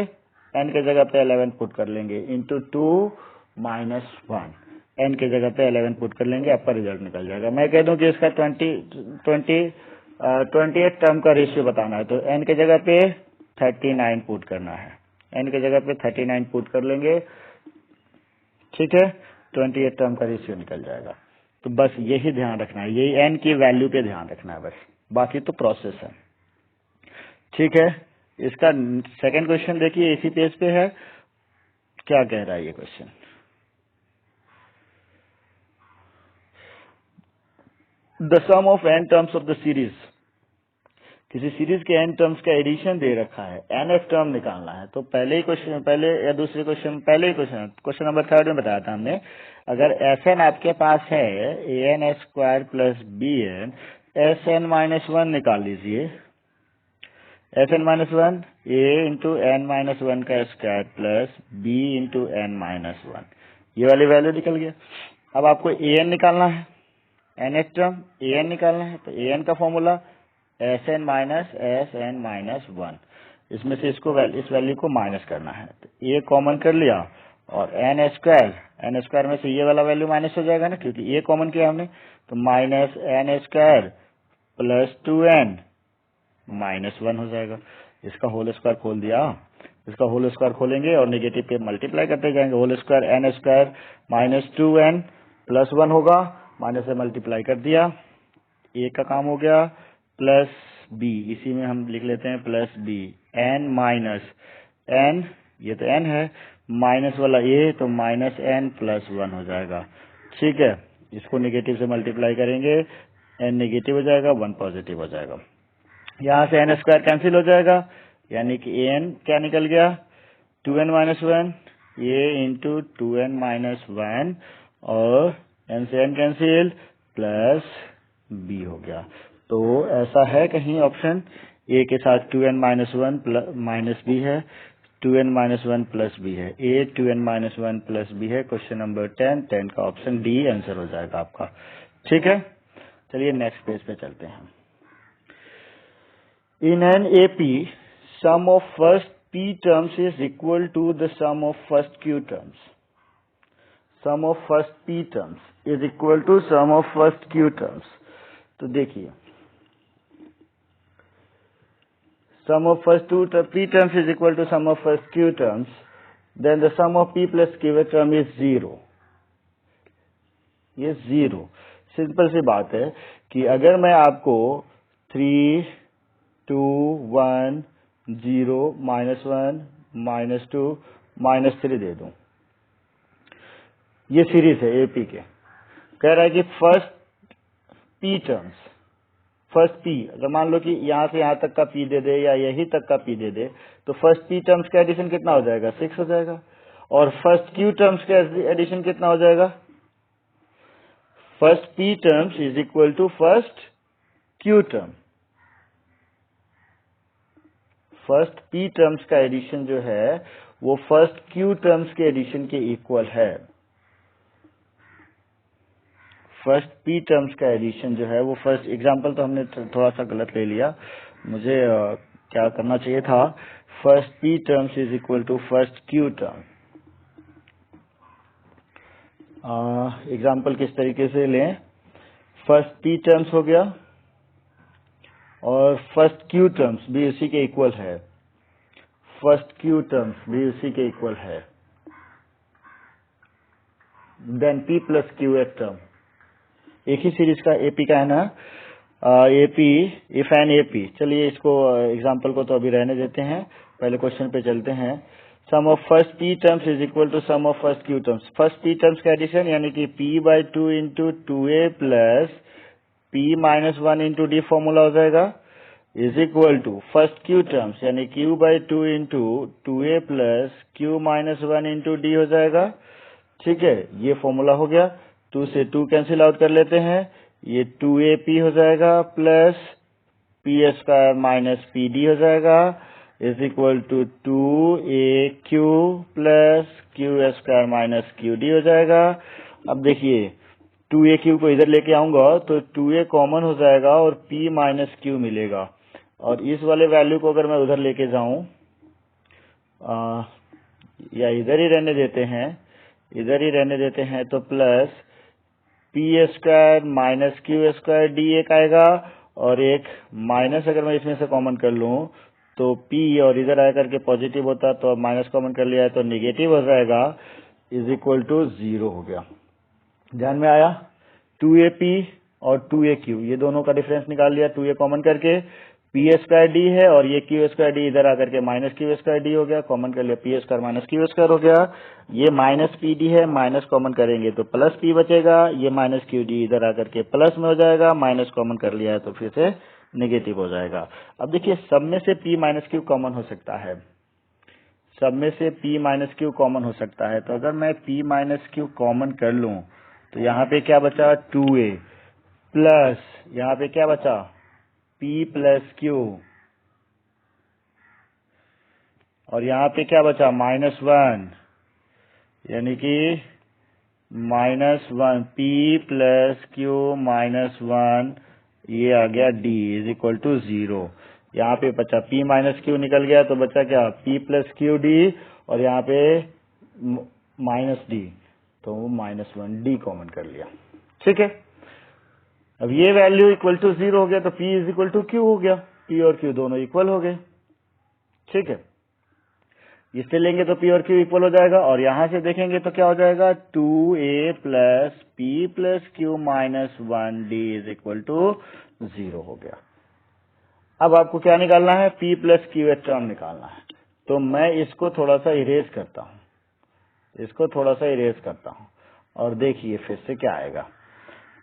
n के जगह पे 11 पुट कर लेंगे, इंटू 2 माइनस 1, n के जगह पे 11 पुट कर लेंगे, आपका रिजल्ट निकल जाएगा। मैं कह दूं कि इसका 28 टर्म का रेशियो बताना है, तो n के जगह पे 39 पुट करना है, n के जगह पे 39 पुट कर लेंगे, ठीक है, 28 टर्म का रेशियो निकल जाएगा। तो बस यही ध्यान रखना है, यही n की वैल्यू पे ध्यान रखना है, बस बाकी तो प्रोसेस है, ठीक है। इसका सेकंड क्वेश्चन देखिए, इसी पेज पे है, क्या कह रहा है ये question. The sum of n terms of the series, किसी सीरीज के n टर्म्स का एडिशन दे रखा है, nf टर्म निकालना है। तो पहले ही क्वेश्चन, पहले या दूसरे क्वेश्चन, पहले ही क्वेश्चन नंबर 3 में बताया था हमने, अगर Sn आपके पास है an square plus bn, Sn minus 1 निकाल लीजिए, Sn minus 1 a into n minus 1 का square plus b into n minus 1, ये वाली वैल्यू निकल गया। अब आपको an निकालना है, nth टर्म an निकालना है, तो an का फॉर्मूला Sn माइनस वन, इसमें से इस वैल्यू को माइनस करना है, तो ये कॉमन कर लिया, और n स्क्वायर में से ये वाला वैल्यू माइनस हो जाएगा ना, क्योंकि ये कॉमन किया हमने, तो minus n square plus 2n minus 1 हो जाएगा। इसका होल स्क्वायर खोल दिया, इसका होल स्क्वायर खोलेंगे और नेगेटिव पे मल्टीप्लाई करते जाएंगे, whole square n square minus 2n plus 1 होगा, माइनस से मल्टीप्लाई कर दिया, ए का काम हो गया, प्लस बी, इसी में हम लिख लेते हैं plus b, n minus n, ये तो एन है, माइनस वाला ए, तो माइनस एन प्लस 1 हो जाएगा, ठीक है। इसको नेगेटिव से मल्टीप्लाई करेंगे, एन नेगेटिव हो जाएगा, 1 पॉजिटिव हो जाएगा, यहाँ से एन स्क्वायर कैंसिल हो जाएगा, यानी कि ए एन क्या निकल गया, 2n माइनस 1, ए इंटू 2n माइनस 1, और एन से एन कैंसिल, प्लस बी हो गया। तो ऐसा है कहीं ऑप्शन ए के साथ 2n माइनस 1 माइनस बी है, 2n माइनस 1 प्लस बी है, ए 2n माइनस 1 प्लस बी है। क्वेश्चन नंबर 10 का ऑप्शन डी आंसर हो जाएगा आपका, ठीक है। चलिए नेक्स्ट पेज पे चलते हैं। In an AP some of first p terms is equal to the sum of first q terms. Sum of first p terms is equal to sum of first q terms. तो देखिए, sum of first p terms is equal to sum of first q terms, then the sum of p plus q term is 0. ये 0, simple सी बात है कि अगर मैं आपको 3, 2, 1, 0, minus 1, minus 2, minus 3 दे दूं, ये सीरीज है एपी के, कह रहा है कि first p terms, first P, अगर मान लो कि यहां से यहां तक का पी दे दे या यही तक का पी दे दे, तो फर्स्ट पी टर्म्स का एडिशन कितना हो जाएगा, 6 हो जाएगा, और फर्स्ट क्यू टर्म्स का एडिशन कितना हो जाएगा, first p terms is equal to first q term. First p terms का एडिशन जो है वो फर्स्ट क्यू टर्म्स के एडिशन के इक्वल है। फर्स्ट पी टर्म्स का एडिशन जो है वो फर्स्ट, एग्जांपल तो हमने थोड़ा सा गलत ले लिया, मुझे क्या करना चाहिए था, first p terms is equal to first q term. Example किस तरीके से लें, फर्स्ट पी टर्म्स हो गया और फर्स्ट क्यू टर्म्स भी उसी के इक्वल है, फर्स्ट क्यू टर्म्स भी उसी के इक्वल है, देन पी प्लस क्यू एक टर्म, एक ही सीरीज का एपी का है ना, एपी इफ एन एपी। चलिए इसको एग्जांपल को तो अभी रहने देते हैं, पहले क्वेश्चन पे चलते हैं। Sum of first p terms is equal to sum of first q terms. First p terms का एडिशन यानी कि p by two into two a plus p minus one into d formula हो जाएगा, is equal to first q terms यानी q by two into two a plus q minus one into d हो जाएगा। ठीक है, ये formula हो गया। 2 से 2 कैंसिल आउट कर लेते हैं, ये 2AP हो जाएगा plus p square minus p d हो जाएगा, is equal to 2AQ plus q square minus q d हो जाएगा। अब देखिए 2AQ को इधर लेके आऊंगा तो 2A कॉमन हो जाएगा और P माइनस क्यू मिलेगा, और इस वाले वैल्यू को अगर मैं उधर लेके जाऊं या इधर ही रहने देते हैं, इधर ही रहने देते हैं, तो plus p square minus Q square D एक आएगा, और एक माइनस अगर मैं इसमें से कॉमन कर लूं तो पी और इधर आकर के पॉजिटिव होता, तो माइनस कॉमन कर लिया है तो निगेटिव हो जाएगा, इज इक्वल टू 0 हो गया। ध्यान में आया? 2AP और 2AQ ये दोनों का डिफरेंस निकाल लिया 2A कॉमन करके, पी स्क्वायर डी है और ये क्यू स्क्वायर डी इधर आकर के माइनस क्यू स्क्वायर डी हो गया, कॉमन कर लिया P square minus Q square हो गया। ये माइनस पी डी है, माइनस कॉमन करेंगे तो प्लस पी बचेगा, ये माइनस क्यू डी इधर आकर के प्लस में हो जाएगा, माइनस कॉमन कर लिया है तो फिर से नेगेटिव हो जाएगा। अब देखिए सब में से पी माइनस क्यू कॉमन हो सकता है, सब में से पी माइनस क्यू कॉमन हो सकता है, तो अगर मैं पी माइनस क्यू कॉमन कर लूं तो यहाँ पे क्या बचा 2A प्लस यहाँ पे क्या बचा P प्लस क्यू, और यहाँ पे क्या बचा -1 यानी कि -1 P प्लस क्यू -1, ये आ गया D इज इक्वल टू 0। यहाँ पे बचा P माइनस क्यू निकल गया तो बचा क्या P प्लस क्यू D, और यहाँ पे माइनस D तो -1 D कॉमन कर लिया। ठीक है, अब ये वैल्यू इक्वल टू 0 हो गया तो P is equal to Q हो गया, P और Q दोनों इक्वल हो गए। ठीक है, इससे लेंगे तो P और Q इक्वल हो जाएगा, और यहां से देखेंगे तो क्या हो जाएगा 2A plus P plus Q minus 1D is equal to 0 हो गया। अब आपको क्या निकालना है, P प्लस Q टर्म निकालना है, तो मैं इसको थोड़ा सा इरेज करता हूं, इसको थोड़ा सा इरेज करता हूं, और देखिए फिर से क्या आएगा।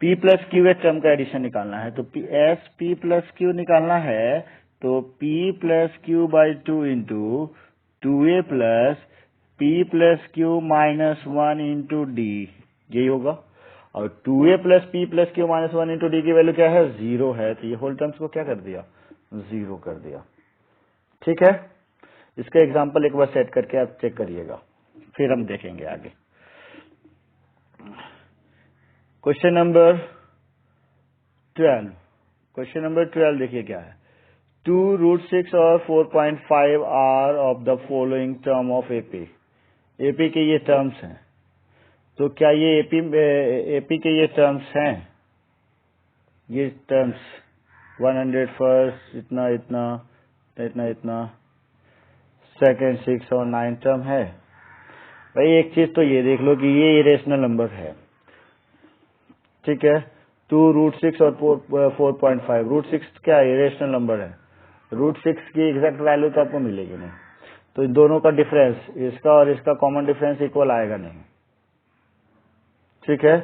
P प्लस क्यू टर्म का एडिशन निकालना है, तो P प्लस क्यू निकालना है तो P plus Q by 2 into 2A plus P plus q minus 1 into D, यही होगा। और 2A plus P plus q minus 1 into D की वैल्यू क्या है 0 है, तो ये होल टर्म्स को क्या कर दिया 0 कर दिया। ठीक है, इसका एग्जाम्पल एक बार सेट करके आप चेक करिएगा, फिर हम देखेंगे आगे। क्वेश्चन नंबर 12, क्वेश्चन नंबर 12 देखिए क्या है, 2√6 और 4.5 are of the following term of AP. AP के ये टर्म्स हैं, तो क्या ये एपी के ये टर्म्स हैं, ये टर्म्स 100 फर्स्ट इतना इतना इतना इतना, सेकंड 6 और 9 टर्म है। भाई एक चीज तो ये देख लो कि ये इरेशनल नंबर है। ठीक है, 2√6 और 4.5, √6 क्या इरेशनल नंबर है, √6 की एग्जैक्ट वैल्यू तो आपको मिलेगी नहीं, तो इन दोनों का डिफरेंस, इसका और इसका कॉमन डिफरेंस इक्वल आएगा नहीं। ठीक है,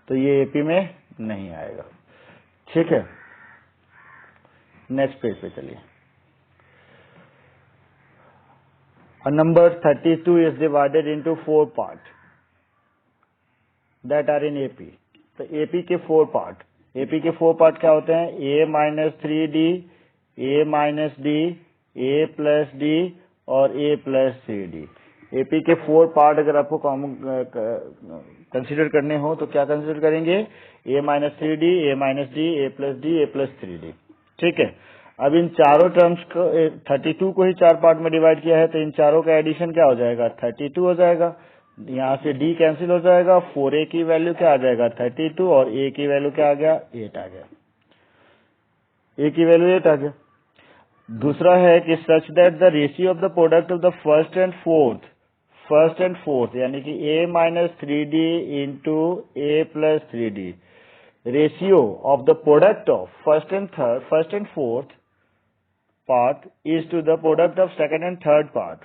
तो ये एपी में नहीं आएगा। ठीक है, नेक्स्ट पेज पे चलिए। A number 32 is divided into 4 parts that are in AP. तो AP के 4 पार्ट, AP के 4 पार्ट क्या होते हैं, A minus 3D, A minus D, A plus D और A प्लस 3D। AP के 4 पार्ट अगर आपको कंसिडर करने हो तो क्या कंसिडर करेंगे, A minus 3D, A minus D, A plus D, A plus 3D। ठीक है, अब इन चारों टर्म्स को 32 को ही 4 पार्ट में डिवाइड किया है, तो इन चारों का एडिशन क्या हो जाएगा 32 हो जाएगा। यहाँ से डी कैंसिल हो जाएगा, 4a की वैल्यू क्या आ जाएगा 32 और a की वैल्यू क्या आ गया 8 आ गया, a की वैल्यू 8 आ गया। दूसरा है कि such that the ratio of the product of the first and fourth यानी कि a minus 3d into a plus 3d, ratio of the product of first and fourth part is to the product of second and third part,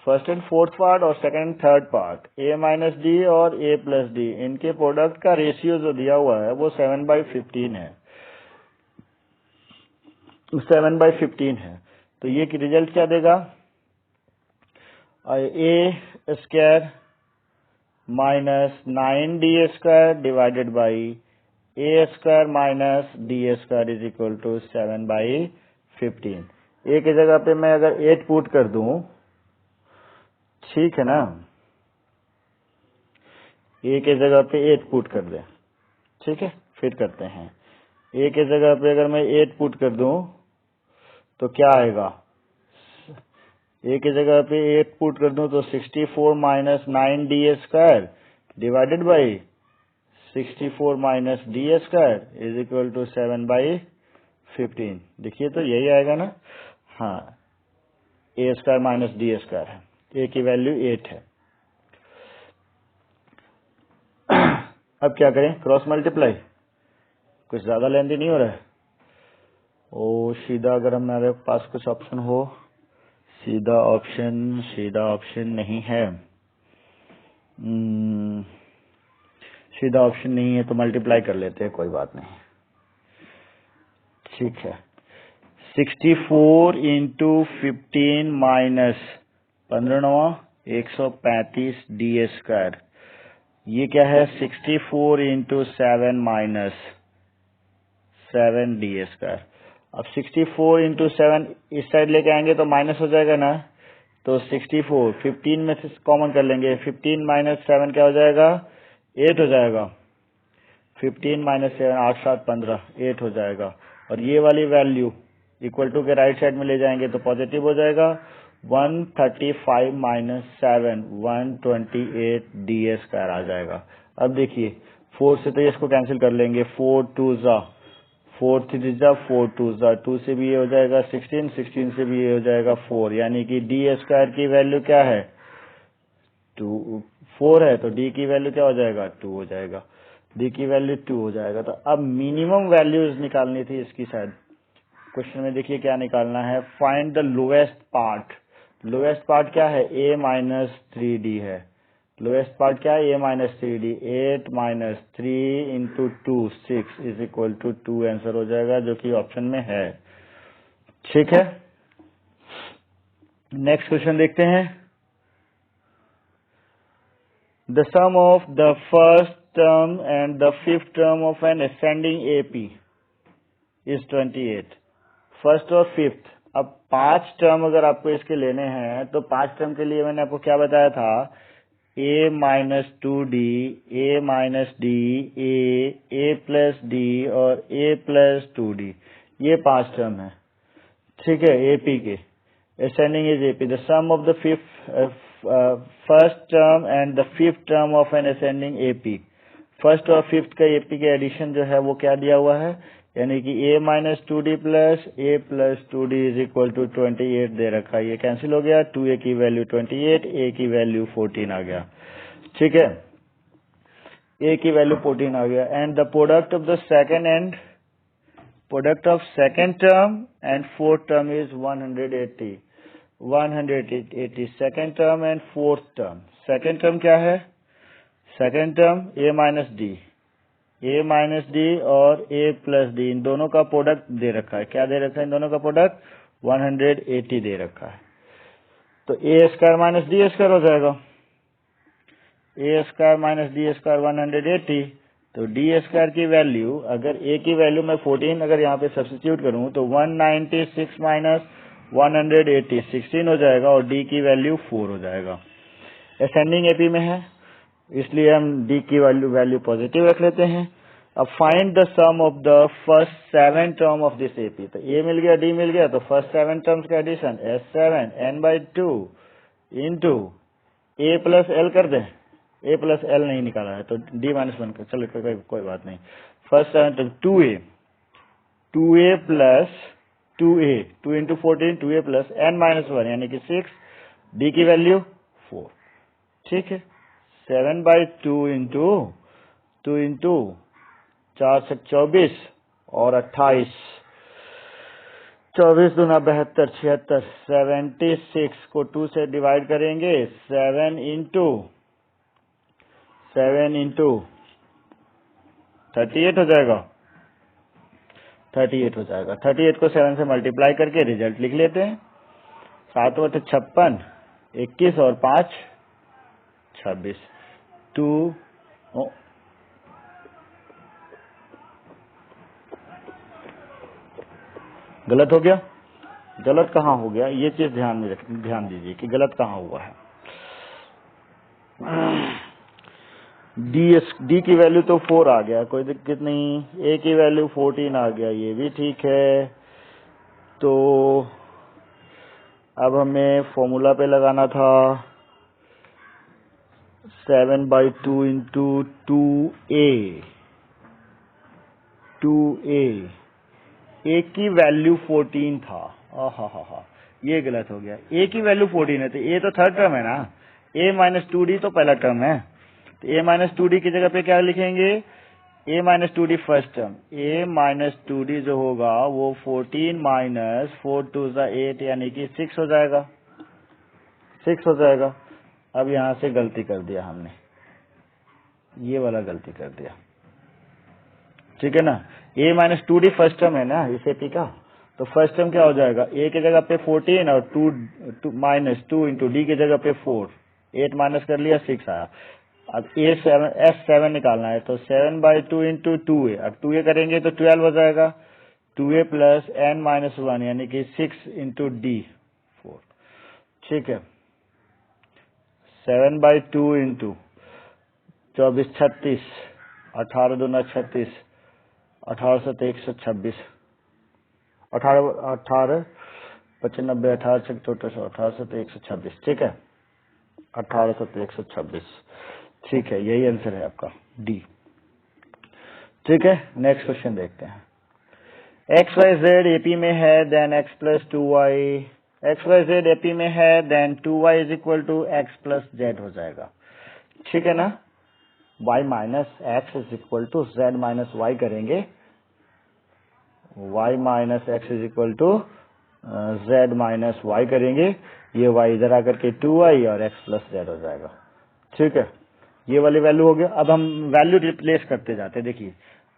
first and fourth part और second and third part, a minus d और a plus d, इनके product का ratio जो दिया हुआ है वो 7/15 है, 7/15 है। तो ये रिजल्ट क्या देगा, a square minus 9d² divided by a square minus d² is equal to 7/15। a की जगह पे मैं अगर 8 पुट कर दूं, ठीक है ना, a की जगह पे 8 पुट कर दें, ठीक है, फिर करते हैं। a की जगह पे अगर मैं 8 पुट कर दूं तो क्या आएगा, a की जगह पे 8 पुट कर दूं तो 64 minus 9d² divided by 64 minus d² is equal to 7/15। देखिए तो यही आएगा ना, हाँ, a² माइनस d² है, a की वैल्यू 8 है। अब क्या करें, क्रॉस मल्टीप्लाई, कुछ ज्यादा लेंदी नहीं हो रहा है। ओ सीधा अगर हमारे पास कुछ ऑप्शन हो, सीधा ऑप्शन नहीं है, सीधा ऑप्शन नहीं है तो मल्टीप्लाई कर लेते हैं, कोई बात नहीं, ठीक है। 64 इंटू 15 माइनस 15 135 d², ये क्या है 64 इंटू 7 माइनस 7 d²। अब 64 इंटू 7 इस साइड लेके आएंगे तो माइनस हो जाएगा ना, तो 64 15 में से कॉमन कर लेंगे, 15 माइनस 7 क्या हो जाएगा 8 हो जाएगा, 15 माइनस 7 8 7 15 8 हो जाएगा। और ये वाली वैल्यू इक्वल टू के राइट साइड में ले जाएंगे तो पॉजिटिव हो जाएगा, 135 माइनस 7 128 d² आ जाएगा। अब देखिए 4 से तो इसको कैंसिल कर लेंगे, 4 2 जा 4 3 जा 4 2 जा, 2 से भी ये हो जाएगा 16 16 से भी ये हो जाएगा 4, यानी कि d² की वैल्यू क्या है 2 4 है, तो d की वैल्यू क्या हो जाएगा 2 हो जाएगा, d की वैल्यू 2 हो जाएगा। तो अब मिनिमम वैल्यूज निकालनी थी इसकी शायद, क्वेश्चन में देखिए क्या निकालना है, find the lowest part. Lowest part क्या है a माइनस 3d है, लोएस्ट पार्ट क्या है a minus 3d, 8 minus 3 into 2 6 is equal to 2 answer हो जाएगा, जो कि ऑप्शन में है, ठीक है। नेक्स्ट क्वेश्चन देखते हैं, the sum of the first term and the fifth term of an ascending AP is 28, first और फिफ्थ। अब 5 टर्म अगर आपको इसके लेने हैं तो 5 टर्म के लिए मैंने आपको क्या बताया था, a minus 2d, a minus d, a plus d और a प्लस 2d, ये 5 टर्म है, ठीक है, AP के, ascending is AP। The sum of the first term and the fifth term of an ascending AP, first और fifth का AP के addition जो है वो क्या दिया हुआ है, यानी कि a minus 2d plus a plus 2d is equal to 28 दे रखा है, ये कैंसिल हो गया, 2a की वैल्यू 28, a की वैल्यू 14 आ गया, ठीक है, a की वैल्यू 14 आ गया। And the product of the product of second term and fourth term is 180 second term and fourth term. Second term क्या है, second term a minus d और a प्लस डी, इन दोनों का प्रोडक्ट दे रखा है, क्या दे रखा है, इन दोनों का प्रोडक्ट 180 दे रखा है, तो a² माइनस d² हो जाएगा, a² माइनस d² 180, तो d² की वैल्यू, अगर a की वैल्यू मैं 14 अगर यहाँ पे सब्स्टिट्यूट करूँ तो 196 माइनस 180 16 हो जाएगा, और d की वैल्यू 4 हो जाएगा। असेंडिंग AP में है इसलिए हम d की वैल्यू पॉजिटिव रख लेते हैं। अब find the sum of the first 7 term of this AP, तो a मिल गया d मिल गया, तो फर्स्ट 7 टर्म्स का एडिशन S7 n/2 इंटू ए प्लस एल कर दें, ए प्लस एल नहीं निकाला है तो डी माइनस वन कर, चलो कोई बात नहीं। फर्स्ट तो 2a plus 2a 2 into 14 2a plus n minus one यानी कि 6, डी की वैल्यू 4। ठीक है, 7/2 इंटू 2 इंटू 4 से 24 और 28, 24 दूना 72 76, 76 को 2 से डिवाइड करेंगे, 7 इंटू 38 हो जाएगा, 38 हो जाएगा। 38 को 7 से मल्टीप्लाई करके रिजल्ट लिख लेते हैं। 7 बटे 56, 21 और 5 26। 2 गलत हो गया, गलत कहाँ हो गया ये चीज ध्यान दीजिए कि गलत कहाँ हुआ है। डी की वैल्यू तो 4 आ गया, कोई दिक्कत नहीं। ए की वैल्यू 14 आ गया, ये भी ठीक है। तो अब हमें फॉर्मूला पे लगाना था 7/2 इंटू 2a, ए की वैल्यू 14 था। हा ये गलत हो गया, ए की वैल्यू 14 है तो ए तो थर्ड टर्म है ना, ए माइनस 2d तो पहला टर्म है, तो ए माइनस 2d की जगह पे क्या लिखेंगे, ए माइनस 2d फर्स्ट टर्म, ए माइनस 2d जो होगा वो 14 माइनस 4 2 8 यानी कि 6 हो जाएगा, 6 हो जाएगा। अब यहां से गलती कर दिया हमने, ये वाला गलती कर दिया, ठीक है ना। ए माइनस 2d फर्स्ट टर्म है ना इस एपी का, तो फर्स्ट टर्म क्या हो जाएगा, ए की जगह पे 14 और 2 माइनस 2 इंटू डी की जगह पे 4, 8 माइनस कर लिया 6 आया। अब S7 निकालना है तो 7/2 इंटू 2a, अब 2a करेंगे तो 12 हो जाएगा, 2a प्लस n माइनस 1 यानी कि 6 इंटू डी 4। ठीक है, 7/2 इंटू 24 36, 18 दूना 36, 18 से 126, 18 95 18 से 18 से 126, ठीक है, 18 से 126, ठीक है, यही आंसर है आपका डी। ठीक है, नेक्स्ट क्वेश्चन देखते हैं। XYZ एपी में है then x plus 2y, XYZ AP में है then 2y is equal to x प्लस z हो जाएगा, ठीक है ना। y minus x is equal to z minus y करेंगे, y minus x is equal to z minus y करेंगे, ये y इधर आकर के 2y और x प्लस z हो जाएगा, ठीक है, ये वाली वैल्यू हो गया। अब हम वैल्यू रिप्लेस करते जाते, देखिए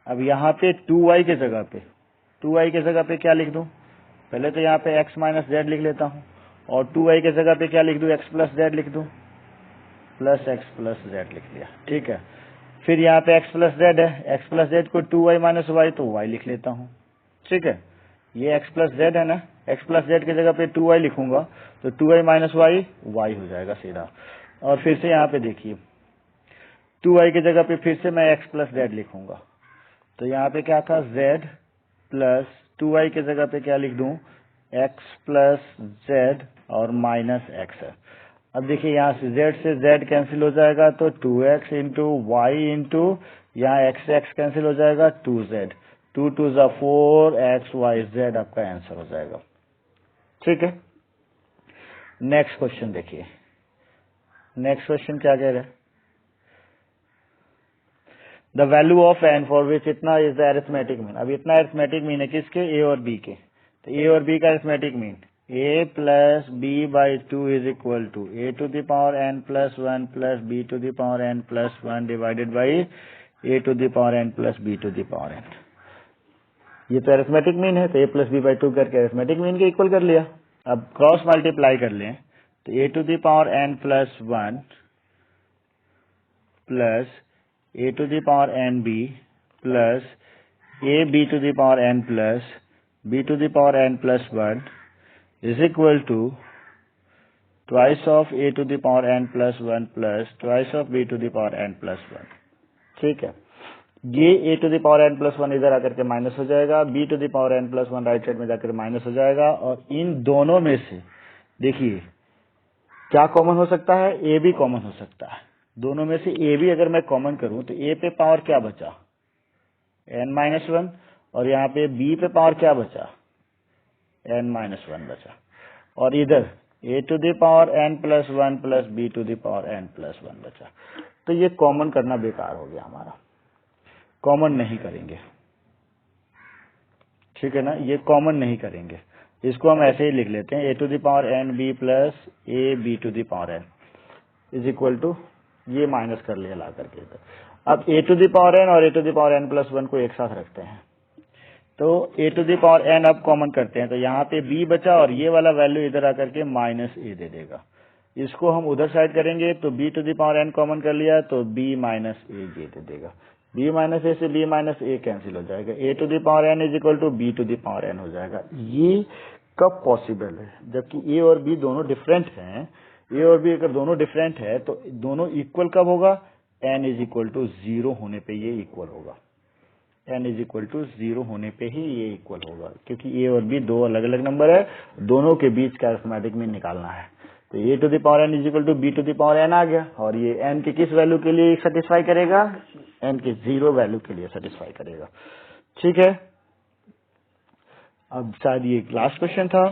अब यहाँ पे 2y के जगह पे, 2y के जगह पे क्या लिख दूं, पहले तो यहाँ पे x माइनस जेड लिख लेता हूँ, और 2y के जगह पे क्या लिख दूं, x प्लस जेड लिख दूं, प्लस x प्लस जेड लिख लिया, ठीक है। फिर यहाँ पे x प्लस जेड है, x प्लस जेड को 2y माइनस वाई तो y लिख लेता हूँ, ठीक है, ये x प्लस जेड है ना, x प्लस जेड की जगह पे 2y लिखूंगा तो 2y माइनस वाई y हो जाएगा सीधा। और फिर से यहाँ पे देखिए 2y की जगह पे फिर से मैं x प्लस जेड लिखूंगा, तो यहाँ पे क्या था z प्लस 2y की जगह पे क्या लिख दूं, x प्लस जेड और माइनस x है। अब देखिए यहाँ से z कैंसिल हो जाएगा तो 2x इंटू वाई इंटू यहाँ x कैंसिल हो जाएगा 2z, 2 2 4 x y z आपका आंसर हो जाएगा, ठीक है। नेक्स्ट क्वेश्चन देखिए, नेक्स्ट क्वेश्चन क्या कह रहा है, the value of n for which इतना इज द अरिथमेटिक मीन। अब इतना अरिथमेटिक मीन है किसके, ए और बी के, तो ए और बी का arithmetic mean a plus b by 2 is equal to a to the power n plus 1 plus b to the power n plus 1 divided by a to the power n plus b to the power n। ये तो arithmetic mean है, तो a plus b by 2 करके arithmetic mean के equal कर लिया। अब cross multiply कर लें तो a to the power n plus 1 plus a to the power n b plus a b to the power n plus b to the power n plus 1 is equal to twice of a to the power n plus 1 plus twice of b to the power n plus 1, ठीक है। ये a to the power n plus 1 इधर आकर के minus हो जाएगा, b to the power n plus 1 right side में जाकर माइनस हो जाएगा, और इन दोनों में से देखिए क्या कॉमन हो सकता है? ए भी कॉमन हो सकता है। दोनों में से ए भी अगर मैं कॉमन करूं तो ए पे पावर क्या बचा? n-1, और यहाँ पे बी पे पावर क्या बचा? n-1 बचा। और इधर a to the power n+1 plus b to the power n+1 बचा। तो ये कॉमन करना बेकार हो गया हमारा, कॉमन नहीं करेंगे, ठीक है ना, ये कॉमन नहीं करेंगे। इसको हम ऐसे ही लिख लेते हैं, a to the power n b plus a b to the power n is equal to, ये माइनस कर लिया ला करके इधर। अब a to the power n और a to the power n+1 को एक साथ रखते हैं, तो a to the power n अब कॉमन करते हैं, तो यहाँ पे b बचा और ये वाला वैल्यू इधर आकर के -a दे देगा। इसको हम उधर साइड करेंगे तो b to the power n common कर लिया तो b -a ये दे देगा। b -a से b -a कैंसिल हो जाएगा, a to the power n is equal to b to the power n हो जाएगा। ये कब पॉसिबल है? जबकि a और b दोनों डिफरेंट हैं। a और b अगर दोनों डिफरेंट है तो दोनों इक्वल कब होगा? n इज इक्वल टू 0 होने पे ये इक्वल होगा। n इज इक्वल टू 0 होने पे ही ये इक्वल होगा, क्योंकि a और b दो अलग अलग नंबर है, दोनों के बीच का अरिथमेटिक में निकालना है। तो a to the power n is equal to b to the power n आ गया, और ये n के किस वैल्यू के लिए सेटिस्फाई करेगा? n के 0 वैल्यू के लिए सेटिस्फाई करेगा, ठीक है। अब शायद ये लास्ट क्वेश्चन था,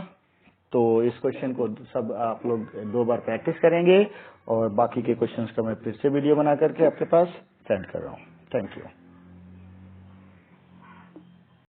तो इस क्वेश्चन को सब आप लोग 2 बार प्रैक्टिस करेंगे, और बाकी के क्वेश्चंस का मैं फिर से वीडियो बना करके आपके पास सेंड कर रहा हूँ। Thank you.